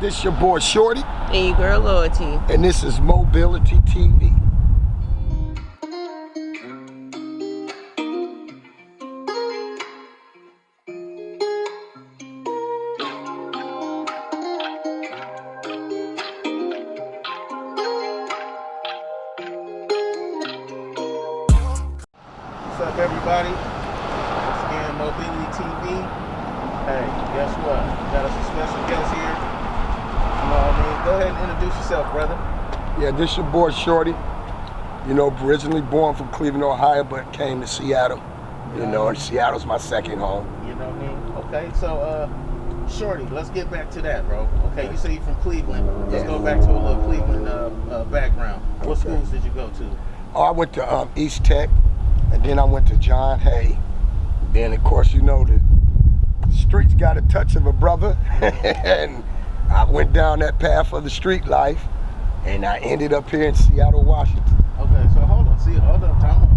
This your boy Shorty. And your girl Loyalty. And this is Moebility TV. What's up, everybody? Once again, Moebility TV. Hey, guess what? We got us a special guest here. You know what I mean? Go ahead and introduce yourself, brother. Yeah, this your boy Shorty. You know, originally born from Cleveland, Ohio, but came to Seattle. You know, and Seattle's my second home. You know what I mean? Okay, so Shorty, let's get back to that, bro. Okay, you say you're from Cleveland. Let's go back to a little Cleveland background. What schools did you go to? Oh, I went to East Tech, and then I went to John Hay. Then, of course, you know, the streets got a touch of a brother, and I went down that path of the street life, and I ended up here in Seattle, Washington. Okay, so hold on, time out.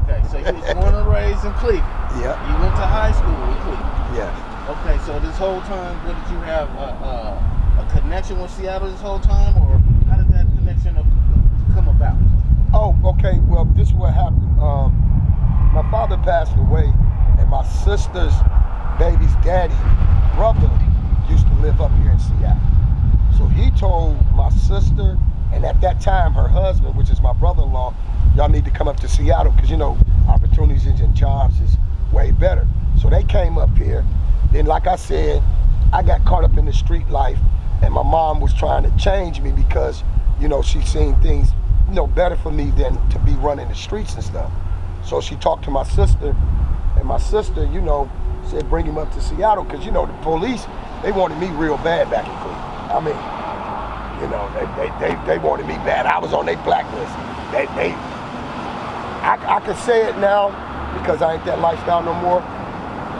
Okay, so you was born and raised in Cleveland. Yeah. You went to high school in Cleveland. Yeah. Okay, so this whole time, what did you have a connection with Seattle this whole time, or how did that connection come about? Oh, okay. Well, this is what happened. My father passed away, and my sister's baby's daddy, brother, used to live up here in Seattle. So he told my sister, and at that time, her husband, which is my brother-in-law, y'all need to come up to Seattle because, you know, opportunities and jobs is way better. So they came up here. Then, like I said, I got caught up in the street life, and my mom was trying to change me because, you know, she's seen things, you know, better for me than to be running the streets and stuff. So she talked to my sister, and my sister, you know, said bring him up to Seattle because, you know, the police, they wanted me real bad back in Cleveland. I mean, you know, they wanted me bad. I was on their blacklist. I could say it now because I ain't that lifestyle no more,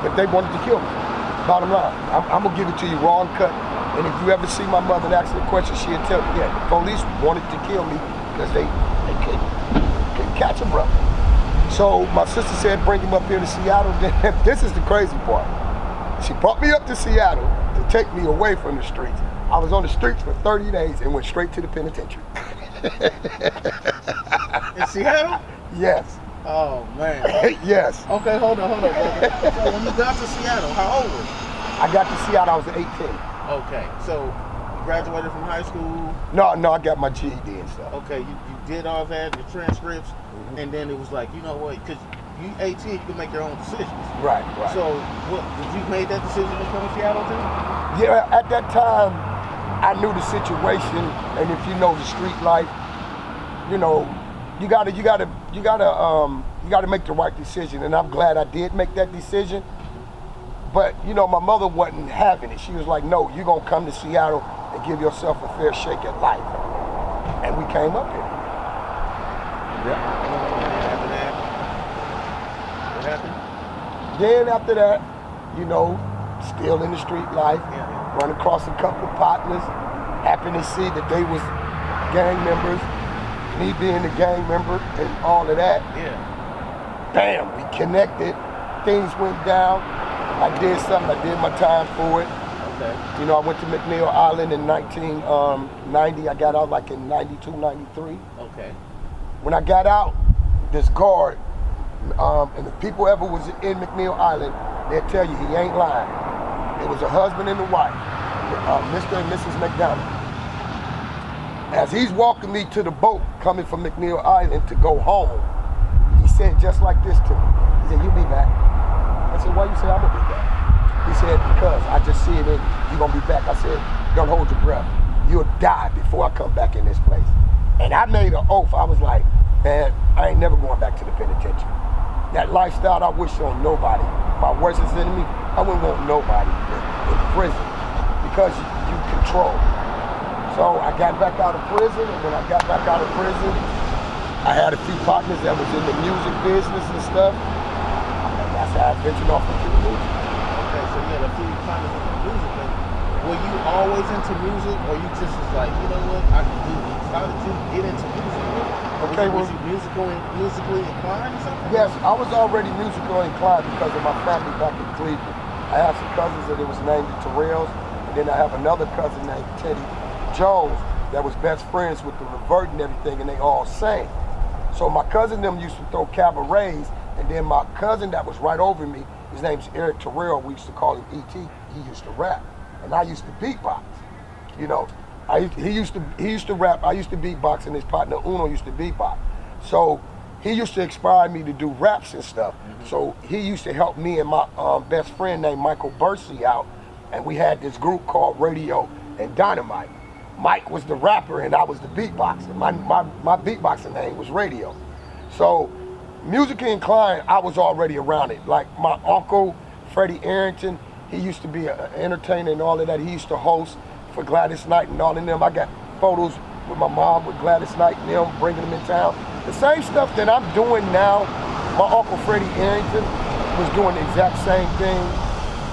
but they wanted to kill me. Bottom line, I'm gonna give it to you raw and cut. And if you ever see my mother and ask her the question, she'll tell you, yeah, the police wanted to kill me because they couldn't catch a brother. So my sister said, bring him up here to Seattle. This is the crazy part. She brought me up to Seattle to take me away from the streets. I was on the streets for 30 days and went straight to the penitentiary. In Seattle? Yes. Oh, man. Yes. Okay, hold on, brother. So when you got to Seattle, how old were you? I got to Seattle, I was 18. Okay, so you graduated from high school? No, I got my GED and stuff. Okay, you did all that, the transcripts, and then it was like, you know what, because you 18, you can make your own decisions. Right. So, what, did you make that decision to come to Seattle too? Yeah, at that time, I knew the situation, and if you know the street life, you know, you gotta make the right decision, and I'm glad I did make that decision. But you know, my mother wasn't having it. She was like, "No, you're gonna come to Seattle and give yourself a fair shake at life," and we came up here. Yeah. After that, what happened? Then after that, you know, still in the street life, run across a couple of partners, happened to see that they was gang members, me being a gang member and all of that. Yeah. Bam, we connected, things went down, I did something, I did my time for it. Okay. You know, I went to McNeil Island in 1990, I got out like in 92, 93. Okay. When I got out, this guard, and if people ever was in McNeil Island, they'll tell you he ain't lying. It was a husband and a wife, Mr. and Mrs. McDonald. As he's walking me to the boat coming from McNeil Island to go home, he said just like this to me. He said, "You be back." I said, "Why you say I'm gonna be back?" He said, "Because I just see it in you. You're gonna be back." I said, "Don't hold your breath. You'll die before I come back in this place." And I made an oath. I was like, man, I ain't never going back to the penitentiary. That lifestyle, I wish on nobody. My worst enemy, I wouldn't want nobody in prison because you control. So I got back out of prison, and when I got back out of prison, I had a few partners that was in the music business and stuff. And that's how I ventured off into the music. Okay, so you had a few partners in the music. Were you always into music, or you just was like, you know what, I can do this? How did you get into music? Okay, was you musically inclined or something? Yes, I was already musically inclined because of my family back in Cleveland. I have some cousins that it was named the Terrells, And then I have another cousin named Teddy Jones that was best friends with the Revert and everything, and they all sang. So my cousin them used to throw cabarets, and then my cousin that was right over me, his name's Eric Terrell, we used to call him E.T., he used to rap, and I used to beatbox. You know, he used to rap, I used to beatbox, and his partner Uno used to beatbox. So he used to inspire me to do raps and stuff. So he used to help me and my best friend named Michael Bursey out, and we had this group called Radio and Dynamite. Mike was the rapper and I was the beatboxer. My beatboxing name was Radio. So musically inclined, I was already around it. Like my uncle, Freddie Arrington, he used to be an entertainer and all of that. He used to host for Gladys Knight and all of them. I got photos with my mom with Gladys Knight and them, bringing them in town. The same stuff that I'm doing now, my uncle Freddie Arrington was doing the exact same thing.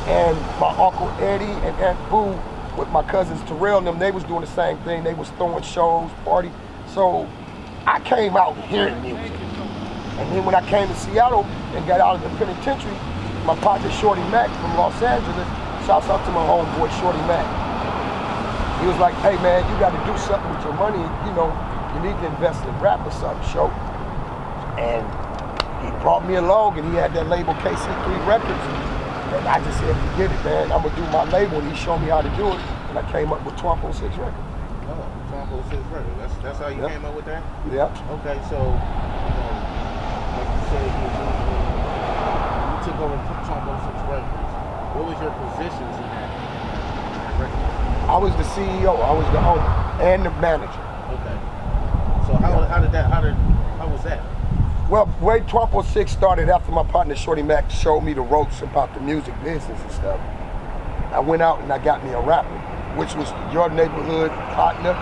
And my uncle Eddie and Aunt Boo with my cousins Terrell and them, they was doing the same thing. They was throwing shows, party. So I came out hearing music. And then when I came to Seattle and got out of the penitentiary, my partner Shorty Mac from Los Angeles, shouts out to my homeboy Shorty Mac. He was like, hey man, you got to do something with your money. You know, you need to invest in rap or something, show. And he brought me along and he had that label KC3 Records. And I just said, forget it, man. I'm gonna do my label. And he showed me how to do it. And I came up with 1206 Records. Oh, 1206 Records. That's how you came up with that? Yeah. Okay, so like you said, you took over 1206 Records. What was your positions in that record? I was the CEO. I was the owner and the manager. Okay. So how was that? Well, the way 1206 started after my partner Shorty Mac showed me the ropes about the music business and stuff. I went out and I got me a rapper, which was your neighborhood partner,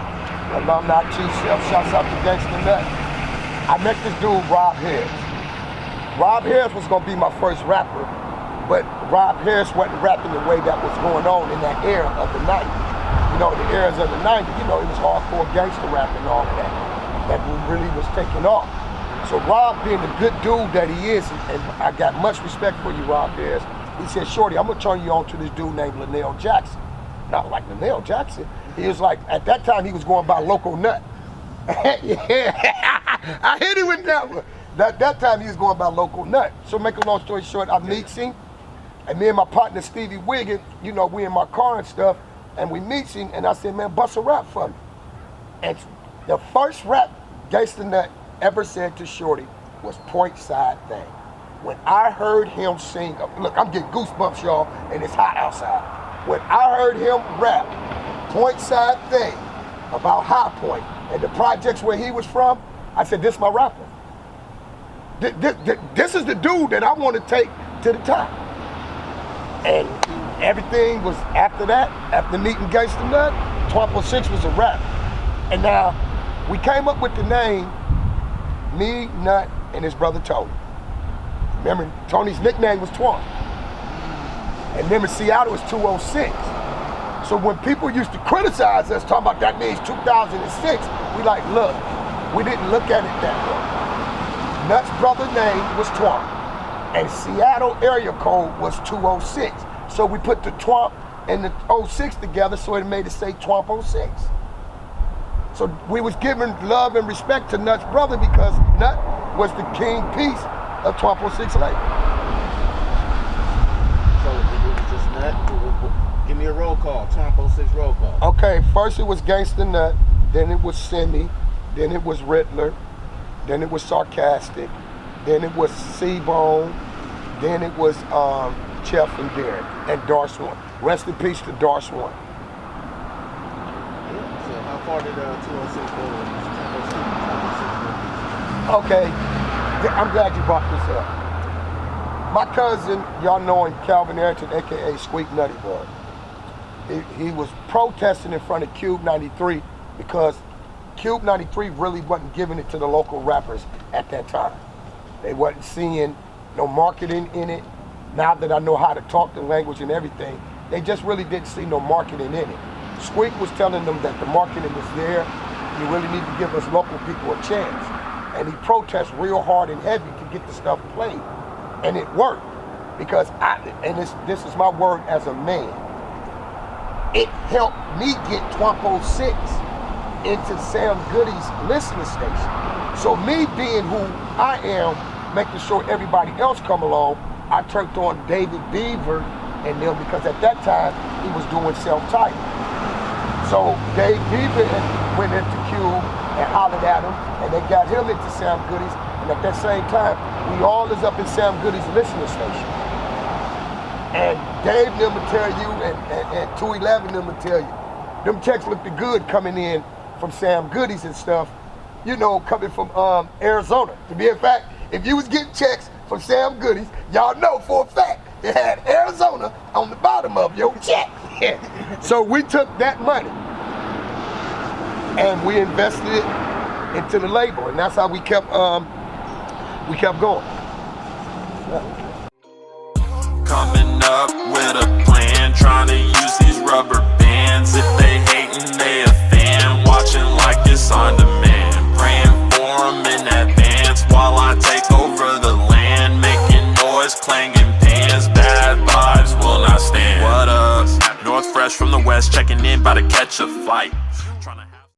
alumni chief chef, shouts out to Gangsta Nut. I met this dude, Rob Harris. Rob Harris was gonna be my first rapper, but Rob Harris wasn't rapping the way that was going on in that era of the 90s. You know, the eras of the 90s, you know, it was hardcore gangster rap and all that. That really was taking off. So Rob, being the good dude that he is, and I got much respect for you, Rob Harris, he said, Shorty, I'm gonna turn you on to this dude named Linnell Jackson. Not like Linnell Jackson. He was like, at that time he was going by Local Nut. Yeah, I hit him with that one. That time he was going by Local Nut. So make a long story short, I meet him, and me and my partner Stevie Wiggin, you know, we in my car and stuff, and we meet him, and I said, man, bust a rap for me. And the first rap Gangsta Nut ever said to Shorty was Point Side Thing. When I heard him sing, look, I'm getting goosebumps, y'all, and it's hot outside. When I heard him rap Point Side Thing about High Point and the projects where he was from, I said, this is my rapper. This is the dude that I want to take to the top. And everything was after that, after meeting Gangsta Nut, 1206 was a rap. And now, we came up with the name me, Nut, and his brother Tony. Remember, Tony's nickname was Twunk. And remember, Seattle was 206. So when people used to criticize us, talking about that means 2006, we like, look, we didn't look at it that way. Nut's brother name was Twunk, and Seattle area code was 206. So we put the Twunk and the 06 together, so it made it say Twump 06. So we was giving love and respect to Nut's brother because Nut was the king piece of 1206 label. So it was just Nut? Give me a roll call, 1206 roll call. Okay, first it was Gangsta Nut, then it was Simi, then it was Riddler, then it was Sarcastic, then it was C-Bone, then it was Chef and Darren, and Darce One. Rest in peace to Darce One. How far did 206 go? Okay, I'm glad you brought this up. My cousin, y'all know him, Calvin Arrington, AKA Squeak Nutty Boy. He was protesting in front of Cube 93 because Cube 93 really wasn't giving it to the local rappers at that time. They wasn't seeing no marketing in it. Now that I know how to talk the language and everything, they just really didn't see no marketing in it. Squeak was telling them that the marketing was there. You really need to give us local people a chance. And he protests real hard and heavy to get the stuff played. And it worked. Because this is my word as a man. it helped me get Twampo 6 into Sam Goody's listening station. So me being who I am, making sure everybody else come along, I turned on David Beaver and them, because at that time he was doing self-titled. So Dave Beaver went into Q and hollered at him, and they got him into Sam Goody's, and at that same time, we all is up in Sam Goody's listening station. And Dave them will tell you, and 211 them will tell you, them checks looked good coming in from Sam Goody's and stuff, you know, coming from Arizona. To be in fact, if you was getting checks from Sam Goody's, y'all know for a fact it had Arizona on the bottom of your check. So we took that money and we invested it into the label, and that's how we kept going. Coming up with a plan, trying to use these rubber bands. If they hating, they a fan, watching like it's on demand. Praying for them in advance while I take over the land, making noise, clanging pans. Bad vibes will not stand. What up? North fresh from the west, checking in, about to catch a flight.